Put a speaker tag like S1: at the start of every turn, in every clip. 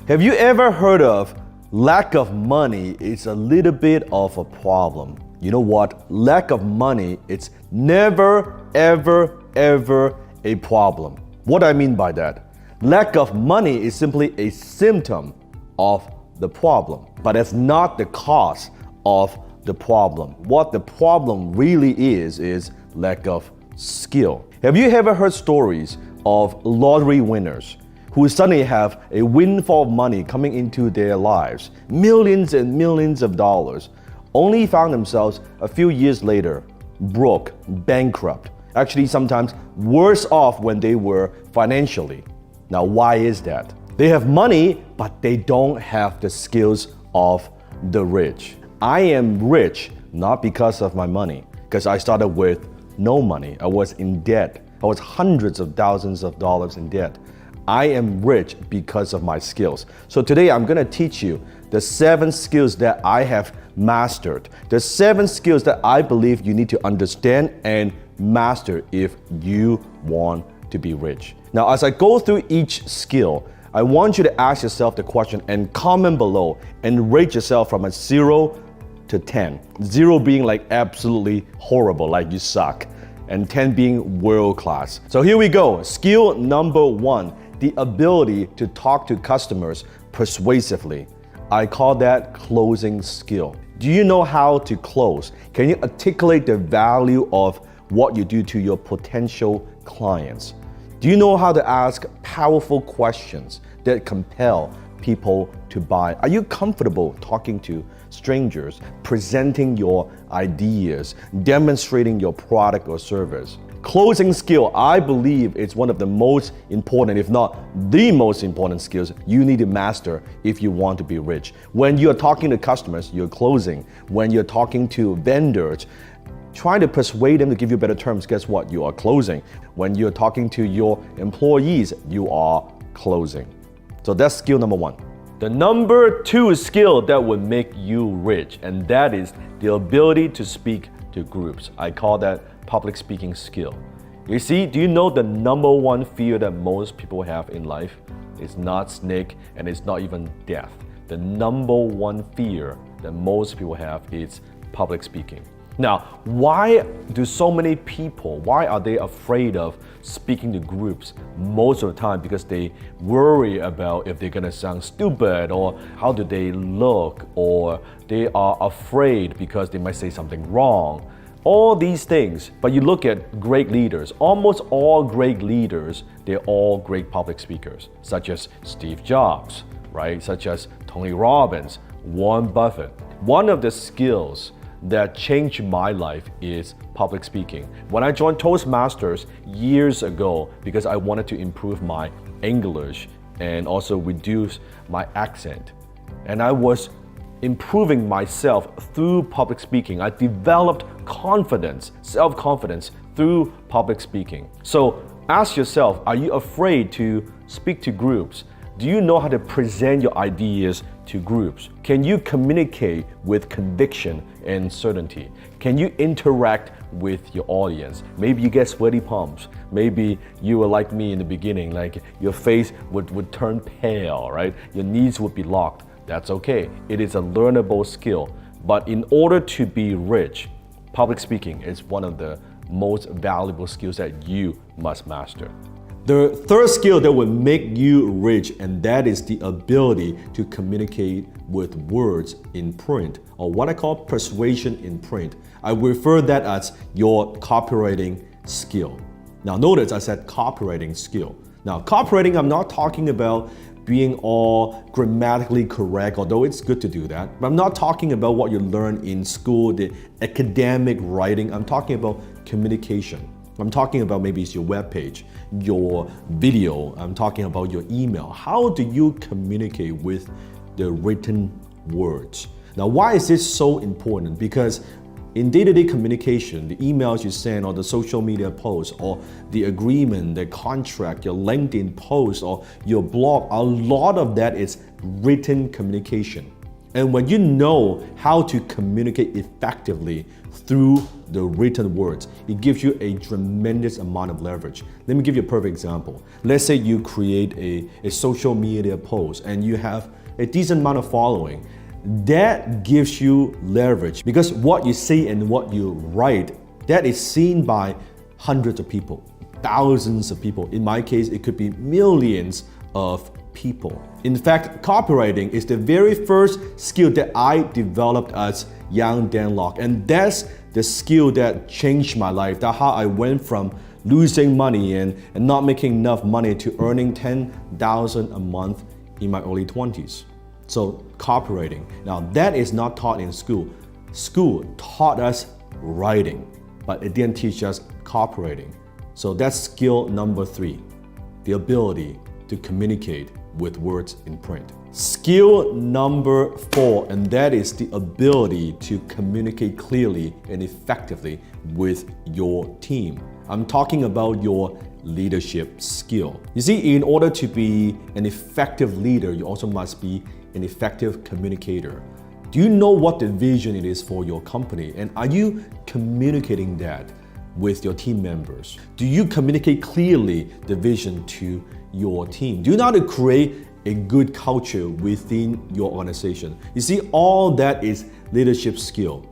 S1: Have you ever heard of lack of money is a little bit of a problem? You know what? Lack of money, it's never, ever, ever a problem. What I mean by that? Lack of money is simply a symptom of the problem, but it's not the cause of the problem. What the problem really is lack of skill. Have you ever heard stories of lottery winners who suddenly have a windfall of money coming into their lives, millions and millions of dollars, only found themselves a few years later broke, bankrupt, actually sometimes worse off when they were financially? Now, why is that? They have money, but they don't have the skills of the rich. I am rich not because of my money, because I started with no money. I was in debt. I was hundreds of thousands of dollars in debt. I am rich because of my skills. So today I'm gonna teach you the 7 skills that I have mastered. The 7 skills that I believe you need to understand and master if you want to be rich. Now, as I go through each skill, I want you to ask yourself the question and comment below and rate yourself from a 0 to 10. 0 being like absolutely horrible, like you suck, and 10 being world class. So here we go. Skill number 1, the ability to talk to customers persuasively. I call that closing skill. Do you know how to close? Can you articulate the value of what you do to your potential clients? Do you know how to ask powerful questions that compel people to buy? Are you comfortable talking to strangers, presenting your ideas, demonstrating your product or service? Closing skill, I believe, is one of the most important, if not the most important skills you need to master if you want to be rich. When you're talking to customers, you're closing. When you're talking to vendors, trying to persuade them to give you better terms, guess what? You are closing. When you're talking to your employees, you are closing. So that's skill number 1. The number 2 skill that would make you rich, and that is the ability to speak to groups. I call that public speaking skill. You see, do you know the number 1 fear that most people have in life? It's not snake and it's not even death. The number 1 fear that most people have is public speaking. Now, why do so many people, why are they afraid of speaking to groups most of the time? Because they worry about if they're gonna sound stupid, or how do they look, or they are afraid because they might say something wrong. All these things, but you look at great leaders, almost all great leaders, they're all great public speakers, such as Steve Jobs, right? Such as Tony Robbins, Warren Buffett. One of the skills that changed my life is public speaking. When I joined Toastmasters years ago, because I wanted to improve my English and also reduce my accent, and I was improving myself through public speaking. I developed confidence, self-confidence through public speaking. So ask yourself, are you afraid to speak to groups? Do you know how to present your ideas to groups? Can you communicate with conviction and certainty? Can you interact with your audience? Maybe you get sweaty palms. Maybe you were like me in the beginning, like your face would turn pale, right? Your knees would be locked. That's okay. It is a learnable skill. But in order to be rich, public speaking is one of the most valuable skills that you must master. The third skill that will make you rich, and that is the ability to communicate with words in print, or what I call persuasion in print. I refer that as your copywriting skill. Now notice I said copywriting skill. Now copywriting, I'm not talking about being all grammatically correct, although it's good to do that. But I'm not talking about what you learn in school, the academic writing. I'm talking about communication. I'm talking about maybe it's your webpage, your video. I'm talking about your email. How do you communicate with the written words? Now, why is this so important? Because in day-to-day communication, the emails you send or the social media posts or the agreement, the contract, your LinkedIn post or your blog, a lot of that is written communication. And when you know how to communicate effectively through the written words, it gives you a tremendous amount of leverage. Let me give you a perfect example. Let's say you create a social media post and you have a decent amount of following. That gives you leverage because what you say and what you write, that is seen by hundreds of people, thousands of people. In my case, it could be millions of people. In fact, copywriting is the very first skill that I developed as young Dan Lok, and that's the skill that changed my life. That's how I went from losing money and not making enough money to earning $10,000 a month in my early 20s. So copywriting. Now that is not taught in school. School taught us writing, but it didn't teach us copywriting. So that's skill number 3, the ability to communicate with words in print. Skill number 4, and that is the ability to communicate clearly and effectively with your team. I'm talking about your leadership skill. You see, in order to be an effective leader, you also must be an effective communicator. Do you know what the vision it is for your company? And are you communicating that with your team members? Do you communicate clearly the vision to your team? Do you know how to create a good culture within your organization? You see, all that is leadership skill.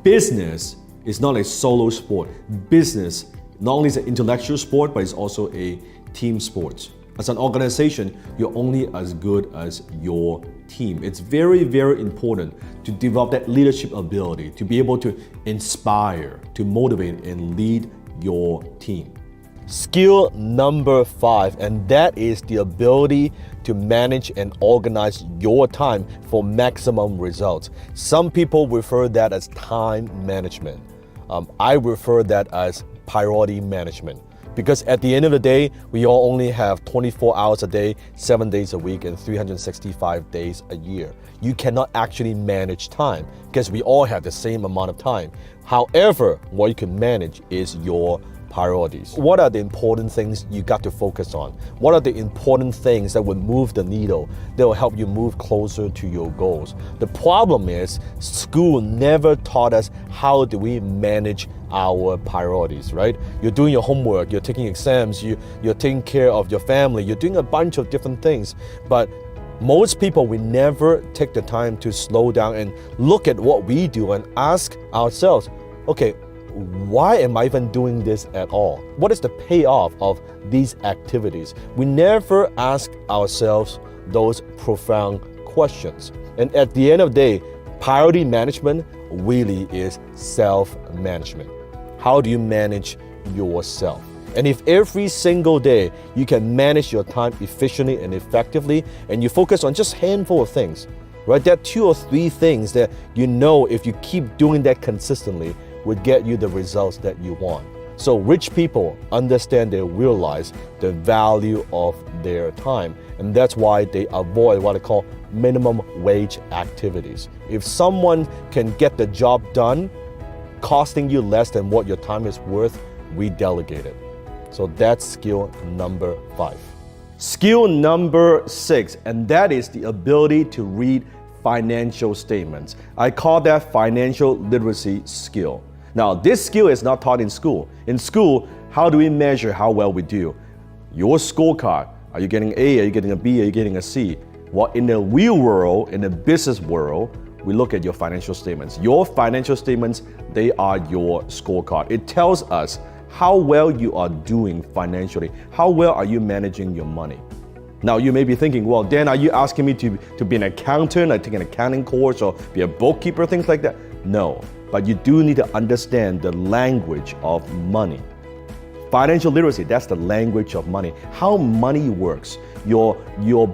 S1: Business is not a solo sport. Business not only is an intellectual sport, but it's also a team sport. As an organization, you're only as good as your team. It's very, very important to develop that leadership ability, to be able to inspire, to motivate and lead your team. Skill number 5, and that is the ability to manage and organize your time for maximum results. Some people refer that as time management. I refer that as priority management. Because at the end of the day, we all only have 24 hours a day, 7 days a week, and 365 days a year. You cannot actually manage time because we all have the same amount of time. However, what you can manage is your priorities. What are the important things you got to focus on? What are the important things that will move the needle, that will help you move closer to your goals? The problem is school never taught us how do we manage our priorities, right? You're doing your homework, you're taking exams, you're taking care of your family, you're doing a bunch of different things, but most people, we never take the time to slow down and look at what we do and ask ourselves, okay, why am I even doing this at all? What is the payoff of these activities? We never ask ourselves those profound questions. And at the end of the day, priority management really is self-management. How do you manage yourself? And if every single day you can manage your time efficiently and effectively, and you focus on just a handful of things, right? There are 2 or 3 things that you know if you keep doing that consistently would get you the results that you want. So rich people understand, they realize the value of their time, and that's why they avoid what I call minimum wage activities. If someone can get the job done costing you less than what your time is worth, we delegate it. So that's skill number 5. Skill number 6, and that is the ability to read financial statements. I call that financial literacy skill. Now, this skill is not taught in school. In school, how do we measure how well we do? Your scorecard. Are you getting A? Are you getting a B? Are you getting a C? Well, in the real world, in the business world, we look at your financial statements. Your financial statements, they are your scorecard. It tells us how well you are doing financially. How well are you managing your money? Now, you may be thinking, well, Dan, are you asking me to be an accountant, or take an accounting course, or be a bookkeeper, things like that? No. But you do need to understand the language of money. Financial literacy, that's the language of money. How money works, your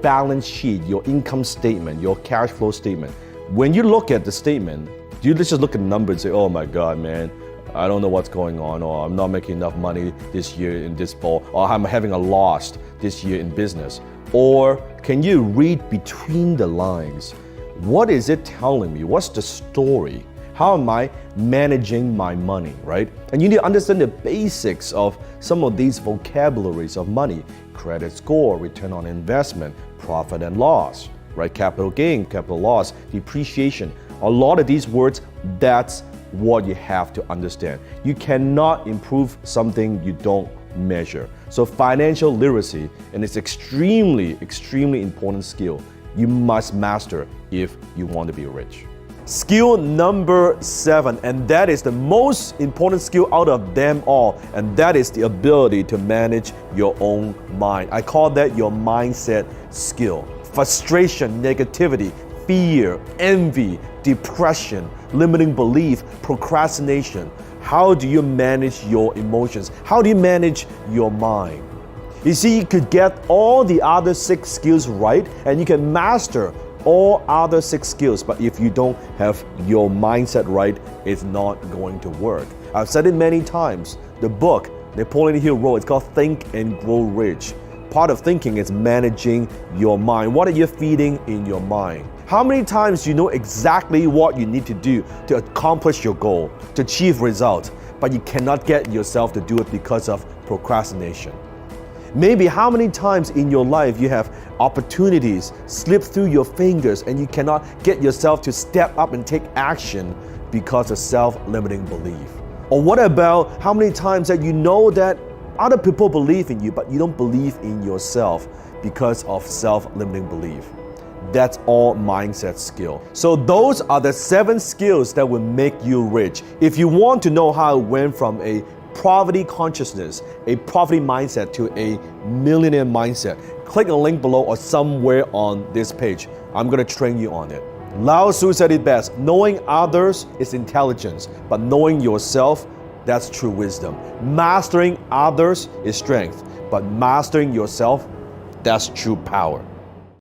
S1: balance sheet, your income statement, your cash flow statement. When you look at the statement, you just look at the number and say, oh my God, man, I don't know what's going on, or I'm not making enough money this year in this fall, or I'm having a loss this year in business. Or can you read between the lines? What is it telling me? What's the story? How am I managing my money, right? And you need to understand the basics of some of these vocabularies of money: credit score, return on investment, profit and loss. right? Capital gain, capital loss, depreciation. A lot of these words, that's what you have to understand. You cannot improve something you don't measure. So financial literacy, and it's extremely important skill you must master if you want to be rich. Skill number 7, and that is the most important skill out of them all, and that is the ability to manage your own mind. I call that your mindset skill. Frustration, negativity, fear, envy, depression, limiting belief, procrastination. How do you manage your emotions? How do you manage your mind? You see, you could get all the other 6 skills right, and you can master all other 6 skills, but if you don't have your mindset right, it's not going to work. I've said it many times. The book Napoleon Hill wrote, it's called Think and Grow Rich. Part of thinking is managing your mind. What are you feeding in your mind? How many times do you know exactly what you need to do to accomplish your goal, to achieve results, but you cannot get yourself to do it because of procrastination? Maybe how many times in your life you have opportunities slip through your fingers and you cannot get yourself to step up and take action because of self-limiting belief? Or what about how many times that you know that other people believe in you, but you don't believe in yourself because of self-limiting belief? That's all mindset skill. So those are the 7 skills that will make you rich. If you want to know how it went from a poverty consciousness, a poverty mindset to a millionaire mindset, click the link below or somewhere on this page. I'm going to train you on it. Lao Tzu said it best, knowing others is intelligence, but knowing yourself, that's true wisdom. Mastering others is strength, but mastering yourself, that's true power.